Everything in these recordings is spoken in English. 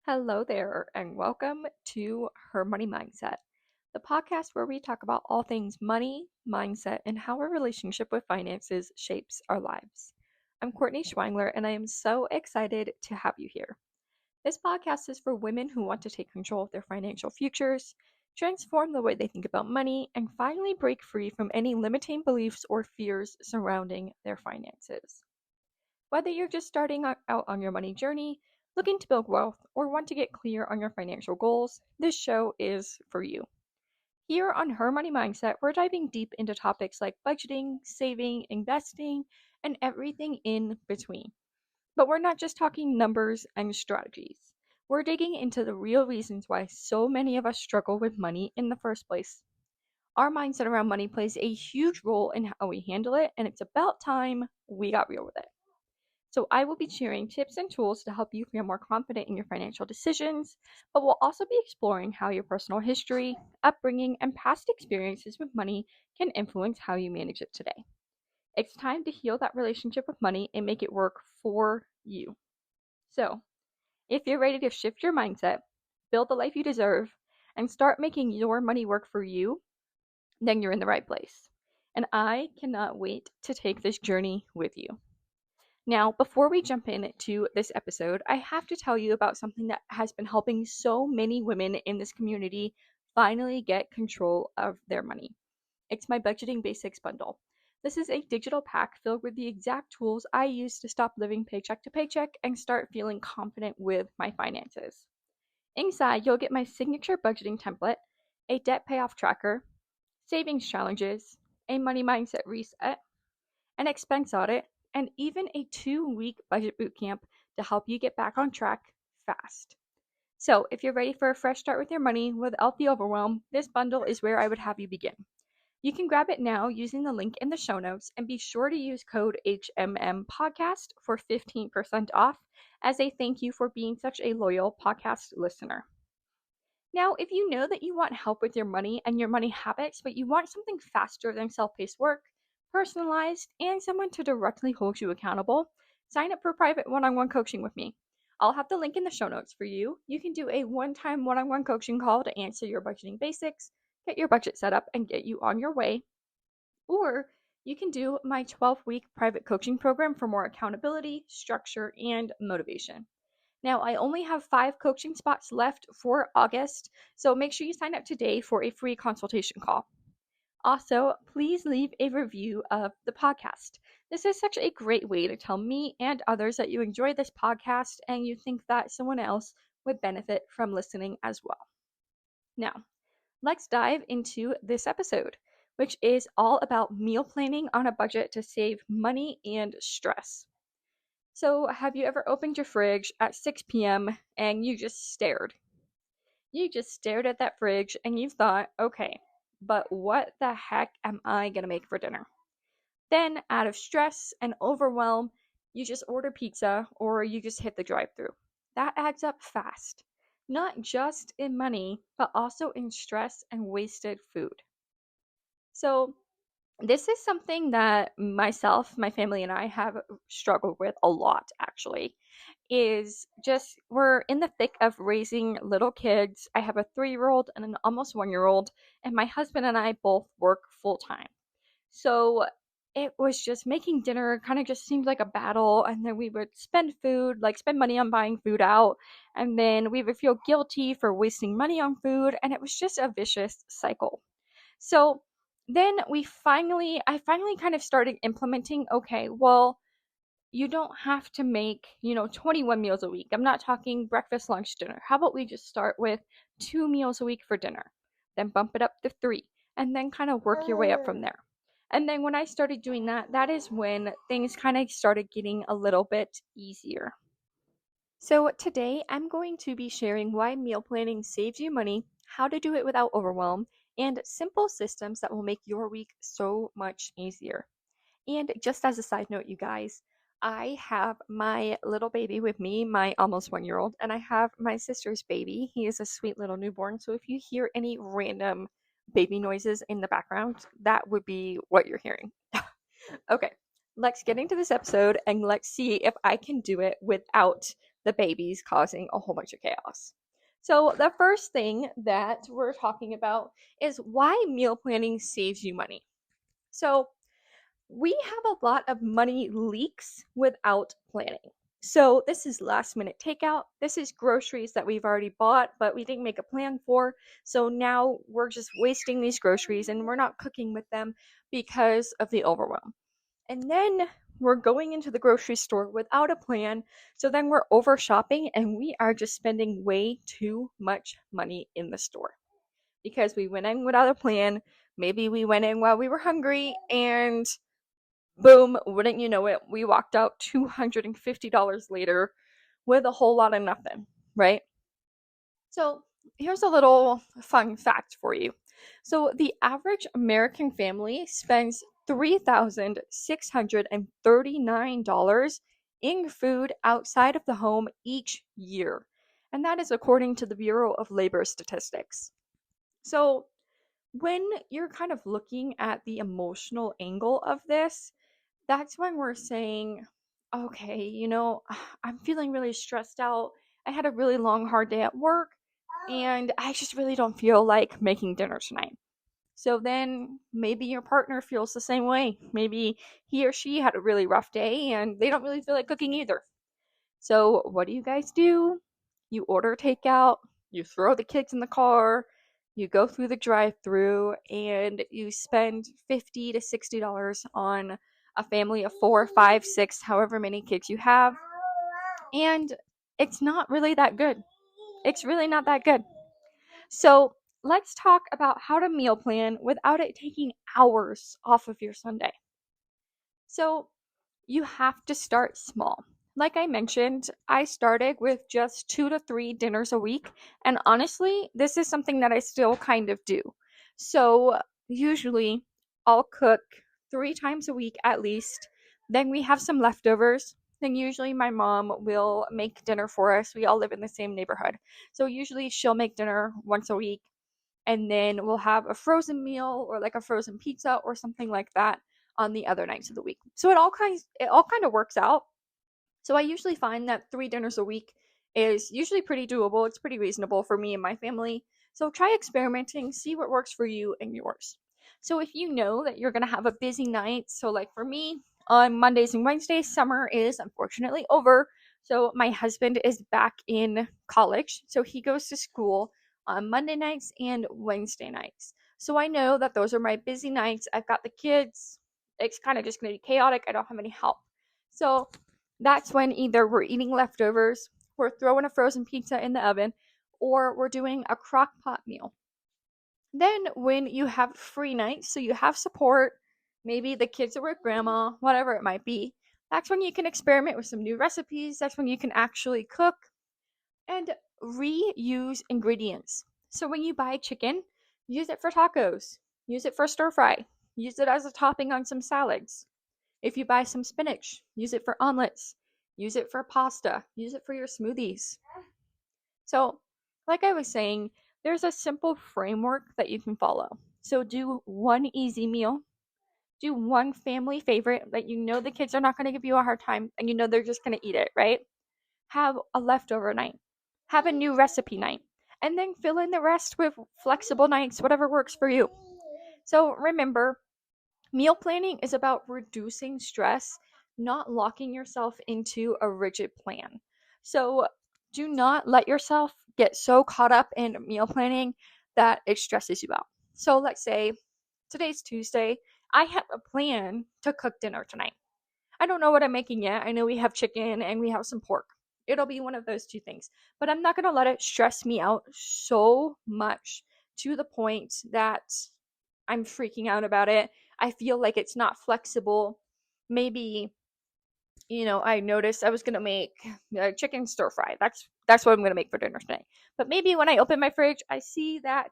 Hello there, and welcome to Her Money Mindset, the podcast where we talk about all things money, mindset, and how our relationship with finances shapes our lives. I'm Courtney Schwangler, and I am so excited to have you here. This podcast is for women who want to take control of their financial futures, transform the way they think about money, and finally break free from any limiting beliefs or fears surrounding their finances. Whether you're just starting out on your money journey, looking to build wealth, or want to get clear on your financial goals, this show is for you. Here on Her Money Mindset, we're diving deep into topics like budgeting, saving, investing, and everything in between. But we're not just talking numbers and strategies. We're digging into the real reasons why so many of us struggle with money in the first place. Our mindset around money plays a huge role in how we handle it, and it's about time we got real with it. So I will be sharing tips and tools to help you feel more confident in your financial decisions, but we'll also be exploring how your personal history, upbringing, and past experiences with money can influence how you manage it today. It's time to heal that relationship with money and make it work for you. So, if you're ready to shift your mindset, build the life you deserve, and start making your money work for you, then you're in the right place. And I cannot wait to take this journey with you. Now, before we jump into this episode, I have to tell you about something that has been helping so many women in this community finally get control of their money. It's my Budgeting Basics bundle. This is a digital pack filled with the exact tools I use to stop living paycheck to paycheck and start feeling confident with my finances. Inside, you'll get my signature budgeting template, a debt payoff tracker, savings challenges, a money mindset reset, an expense audit, and even a 2-week budget bootcamp to help you get back on track fast. So, if you're ready for a fresh start with your money without the overwhelm, this bundle is where I would have you begin. You can grab it now using the link in the show notes, and be sure to use code HMMPodcast for 15% off as a thank you for being such a loyal podcast listener. Now, if you know that you want help with your money and your money habits, but you want something faster than self-paced work, personalized, and someone to directly hold you accountable, sign up for private one-on-one coaching with me. I'll have the link in the show notes for you. You can do a one-time one-on-one coaching call to answer your budgeting basics, get your budget set up, and get you on your way. Or you can do my 12-week private coaching program for more accountability, structure, and motivation. Now, I only have 5 coaching spots left for August, so make sure you sign up today for a free consultation call. Also, please leave a review of the podcast. This is such a great way to tell me and others that you enjoy this podcast and you think that someone else would benefit from listening as well. Now, let's dive into this episode, which is all about meal planning on a budget to save money and stress. So, have you ever opened your fridge at 6 p.m. and you just stared? You just stared at that fridge and you thought, okay, but what the heck am I going to make for dinner? Then, out of stress and overwhelm, you just order pizza or you just hit the drive-thru. That adds up fast, not just in money, but also in stress and wasted food. So, this is something that myself, my family, and I have struggled with a lot, actually. Is just we're in the thick of raising little kids. I have a 3-year-old and an almost 1-year-old, and my husband and I both work full time. So it was just making dinner kind of just seemed like a battle, and then we would spend money on buying food out, and then we would feel guilty for wasting money on food, and it was just a vicious cycle. So then I finally kind of started implementing, okay, well, you don't have to make, 21 meals a week. I'm not talking breakfast, lunch, dinner. How about we just start with 2 meals a week for dinner, then bump it up to 3, and then kind of work your way up from there. And then when I started doing that, that is when things kind of started getting a little bit easier. So today I'm going to be sharing why meal planning saves you money, how to do it without overwhelm, and simple systems that will make your week so much easier. And just as a side note, you guys, I have my little baby with me, my almost 1-year-old, and I have my sister's baby. He is a sweet little newborn. So if you hear any random baby noises in the background, that would be what you're hearing. Okay, let's get into this episode and let's see if I can do it without the babies causing a whole bunch of chaos. So, the first thing that we're talking about is why meal planning saves you money. So, we have a lot of money leaks without planning. So, this is last minute takeout. This is groceries that we've already bought, but we didn't make a plan for. So, now we're just wasting these groceries and we're not cooking with them because of the overwhelm. And then we're going into the grocery store without a plan. So then we're over shopping and we are just spending way too much money in the store because we went in without a plan. Maybe we went in while we were hungry and boom, wouldn't you know it, we walked out $250 later with a whole lot of nothing, right? So here's a little fun fact for you. So the average American family spends $3,639 in food outside of the home each year. And that is according to the Bureau of Labor Statistics. So when you're kind of looking at the emotional angle of this, that's when we're saying, okay, I'm feeling really stressed out. I had a really long, hard day at work, and I just really don't feel like making dinner tonight. So then maybe your partner feels the same way. Maybe he or she had a really rough day and they don't really feel like cooking either. So what do you guys do? You order takeout, you throw the kids in the car, you go through the drive-through, and you spend $50 to $60 on a family of 4, 5, 6, however many kids you have. And it's not really that good. It's really not that good. So let's talk about how to meal plan without it taking hours off of your Sunday. So you have to start small. Like I mentioned, I started with just 2 to 3 dinners a week. And honestly, this is something that I still kind of do. So usually I'll cook 3 times a week at least. Then we have some leftovers. Then usually my mom will make dinner for us. We all live in the same neighborhood. So usually she'll make dinner once a week. And then we'll have a frozen meal or like a frozen pizza or something like that on the other nights of the week. So it all kind of works out. So I usually find that 3 dinners a week is usually pretty doable. It's pretty reasonable for me and my family. So try experimenting, see what works for you and yours. So if you know that you're going to have a busy night, so like for me, on Mondays and Wednesdays, summer is unfortunately over. So my husband is back in college. So he goes to school on Monday nights and Wednesday nights. So I know that those are my busy nights. I've got the kids. It's kind of just going to be chaotic. I don't have any help. So that's when either we're eating leftovers, we're throwing a frozen pizza in the oven, or we're doing a crock pot meal. Then, when you have free nights, so you have support, maybe the kids are with grandma, whatever it might be, that's when you can experiment with some new recipes. That's when you can actually cook and reuse ingredients. So, when you buy chicken, use it for tacos, use it for stir fry, use it as a topping on some salads. If you buy some spinach, use it for omelets, use it for pasta, use it for your smoothies. So, like I was saying, there's a simple framework that you can follow. So, do one easy meal, do one family favorite that you know the kids are not going to give you a hard time and you know they're just going to eat it, right? Have a leftover night, have a new recipe night, and then fill in the rest with flexible nights, whatever works for you. So, remember, meal planning is about reducing stress, not locking yourself into a rigid plan. So do not let yourself get so caught up in meal planning that it stresses you out. So let's say today's Tuesday. I have a plan to cook dinner tonight. I don't know what I'm making yet. I know we have chicken and we have some pork. It'll be one of those two things. But I'm not going to let it stress me out so much to the point that I'm freaking out about it. I feel like it's not flexible. Maybe, I noticed I was gonna make chicken stir fry. That's what I'm gonna make for dinner tonight. But maybe when I open my fridge, I see that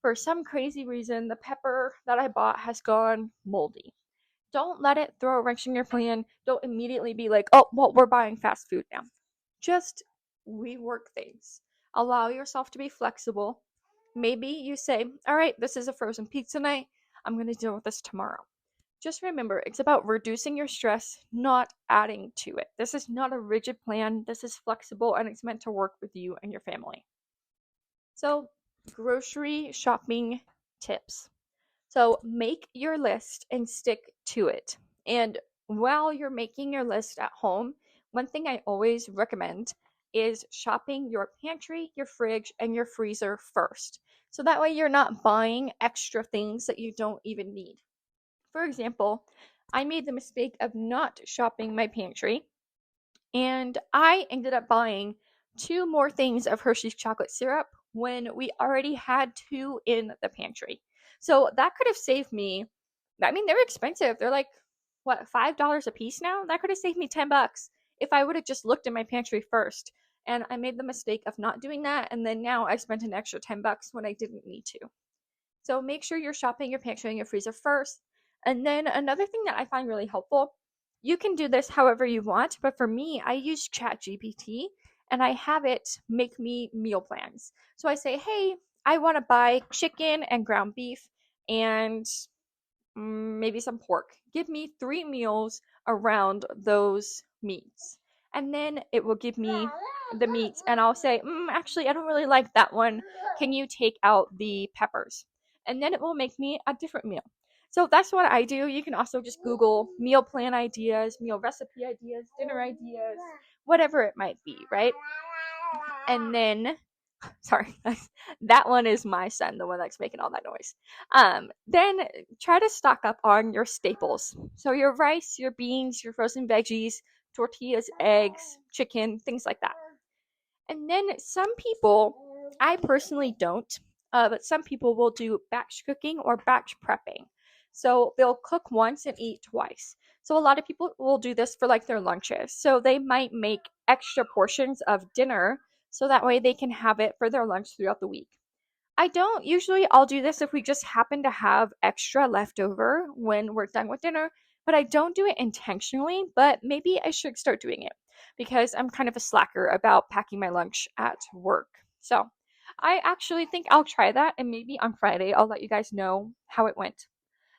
for some crazy reason the pepper that I bought has gone moldy. Don't let it throw a wrench in your plan. Don't immediately be like, oh, well, we're buying fast food now. Just rework things. Allow yourself to be flexible. Maybe you say, all right, this is a frozen pizza night. I'm going to deal with this tomorrow. Just remember, it's about reducing your stress, not adding to it. This is not a rigid plan. This is flexible and it's meant to work with you and your family. So, grocery shopping tips. So, make your list and stick to it. And while you're making your list at home, one thing I always recommend is shopping your pantry, your fridge, and your freezer first. So that way you're not buying extra things that you don't even need. For example, I made the mistake of not shopping my pantry, and I ended up buying two more things of Hershey's chocolate syrup when we already had two in the pantry. So that could have saved me. I mean, they're expensive. They're like, what, $5 a piece now? That could have saved me $10 if I would have just looked in my pantry first. And I made the mistake of not doing that. And then now I spent an extra $10 when I didn't need to. So make sure you're shopping your pantry and your freezer first. And then another thing that I find really helpful, you can do this however you want, but for me, I use ChatGPT and I have it make me meal plans. So I say, hey, I want to buy chicken and ground beef and maybe some pork. Give me 3 meals around those meats. And then it will give me the meats, and I'll say, actually, I don't really like that one. Can you take out the peppers? And then it will make me a different meal. So that's what I do. You can also just Google meal plan ideas, meal recipe ideas, dinner ideas, whatever it might be, right? And then sorry, that one is my son, the one that's making all that noise. Then try to stock up on your staples. So your rice, your beans, your frozen veggies, tortillas, eggs, chicken, things like that. And then some people, I personally don't, but some people will do batch cooking or batch prepping. So they'll cook once and eat twice. So a lot of people will do this for like their lunches. So they might make extra portions of dinner so that way they can have it for their lunch throughout the week. I don't usually, I'll do this if we just happen to have extra leftover when we're done with dinner, but I don't do it intentionally, but maybe I should start doing it because I'm kind of a slacker about packing my lunch at work. So I actually think I'll try that, and maybe on Friday I'll let you guys know how it went.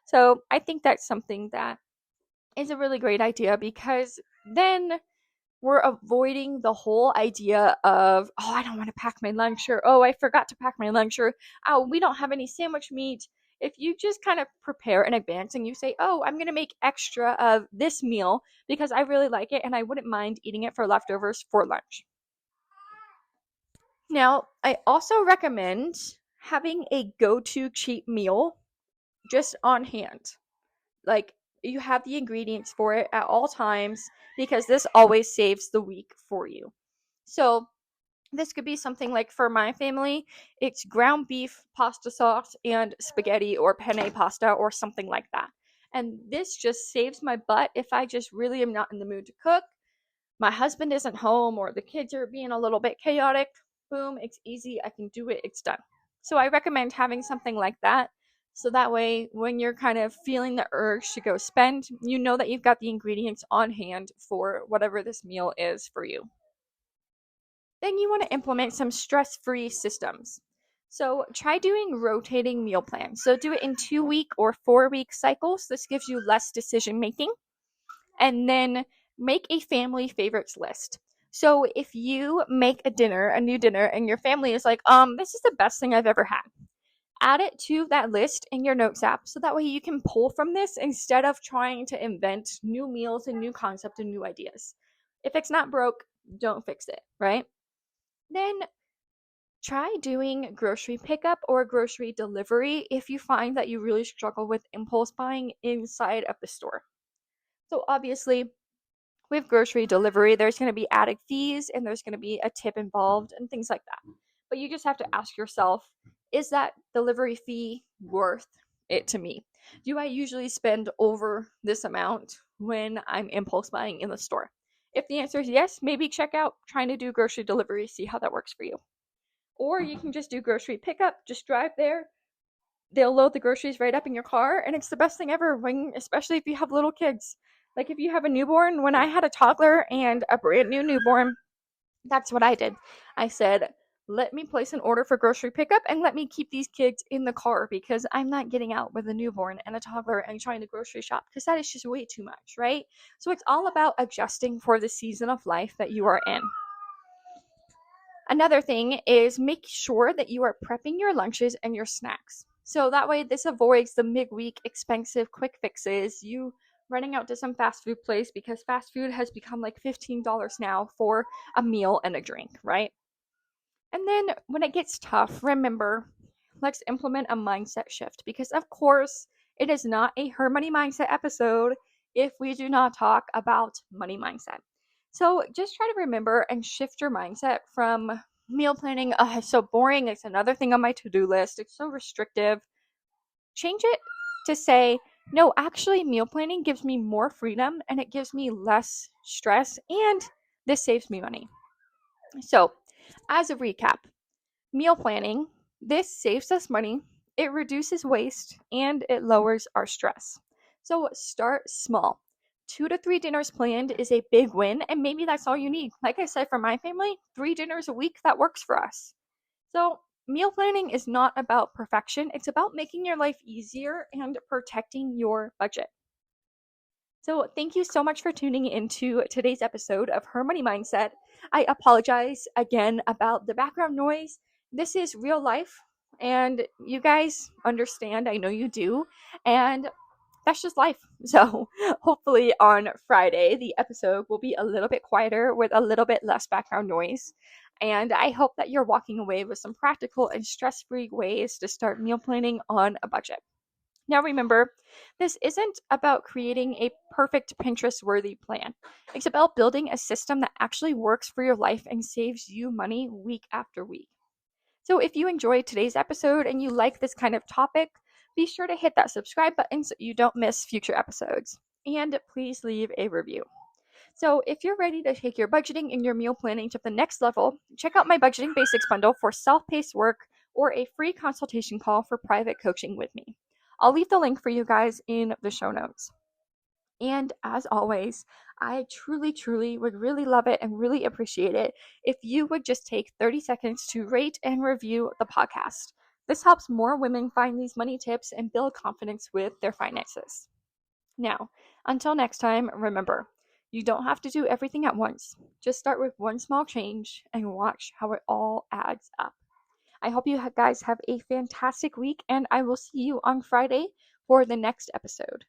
So I think that's something that is a really great idea because then we're avoiding the whole idea of, oh, I don't want to pack my lunch, or oh, I forgot to pack my lunch, or oh, we don't have any sandwich meat. If you just kind of prepare in advance and you say, oh, I'm going to make extra of this meal because I really like it and I wouldn't mind eating it for leftovers for lunch. Now, I also recommend having a go-to cheap meal just on hand. Like, you have the ingredients for it at all times because this always saves the week for you. So, this could be something like for my family, it's ground beef, pasta sauce, and spaghetti or penne pasta or something like that. And this just saves my butt if I just really am not in the mood to cook. My husband isn't home or the kids are being a little bit chaotic. Boom, it's easy. I can do it. It's done. So I recommend having something like that. So that way, when you're kind of feeling the urge to go spend, you know that you've got the ingredients on hand for whatever this meal is for you. Then you want to implement some stress-free systems. So try doing rotating meal plans. So do it in 2-week or 4-week cycles. This gives you less decision making. And then make a family favorites list. So if you make a new dinner, and your family is like, this is the best thing I've ever had, add it to that list in your notes app so that way you can pull from this instead of trying to invent new meals and new concepts and new ideas. If it's not broke, don't fix it, right? Then try doing grocery pickup or grocery delivery if you find that you really struggle with impulse buying inside of the store. So obviously, with grocery delivery, there's going to be added fees and there's going to be a tip involved and things like that. But you just have to ask yourself, is that delivery fee worth it to me? Do I usually spend over this amount when I'm impulse buying in the store? If the answer is yes, maybe check out trying to do grocery delivery, see how that works for you. Or you can just do grocery pickup, just drive there. They'll load the groceries right up in your car, and it's the best thing ever, especially if you have little kids. Like if you have a newborn, when I had a toddler and a brand new newborn, that's what I did. I said, let me place an order for grocery pickup and let me keep these kids in the car because I'm not getting out with a newborn and a toddler and trying to grocery shop because that is just way too much, right? So it's all about adjusting for the season of life that you are in. Another thing is make sure that you are prepping your lunches and your snacks. So that way this avoids the midweek expensive quick fixes, you running out to some fast food place because fast food has become like $15 now for a meal and a drink, right? And then when it gets tough, remember, let's implement a mindset shift because, of course, it is not a Her Money Mindset episode if we do not talk about money mindset. So just try to remember and shift your mindset from meal planning. It's so boring. It's another thing on my to-do list. It's so restrictive. Change it to say, no, actually, meal planning gives me more freedom and it gives me less stress and this saves me money. So, as a recap, meal planning, this saves us money, it reduces waste, and it lowers our stress. So start small. 2 to 3 dinners planned is a big win, and maybe that's all you need. Like I said, for my family, 3 dinners a week, that works for us. So meal planning is not about perfection, it's about making your life easier and protecting your budget. So, thank you so much for tuning into today's episode of Her Money Mindset. I apologize again about the background noise. This is real life, and you guys understand. I know you do. And that's just life. So, hopefully, on Friday, the episode will be a little bit quieter with a little bit less background noise. And I hope that you're walking away with some practical and stress free ways to start meal planning on a budget. Now remember, this isn't about creating a perfect Pinterest-worthy plan. It's about building a system that actually works for your life and saves you money week after week. So if you enjoyed today's episode and you like this kind of topic, be sure to hit that subscribe button so you don't miss future episodes. And please leave a review. So if you're ready to take your budgeting and your meal planning to the next level, check out my Budgeting Basics bundle for self-paced work or a free consultation call for private coaching with me. I'll leave the link for you guys in the show notes. And as always, I truly, truly would really love it and really appreciate it if you would just take 30 seconds to rate and review the podcast. This helps more women find these money tips and build confidence with their finances. Now, until next time, remember, you don't have to do everything at once. Just start with one small change and watch how it all adds up. I hope you guys have a fantastic week, and I will see you on Friday for the next episode.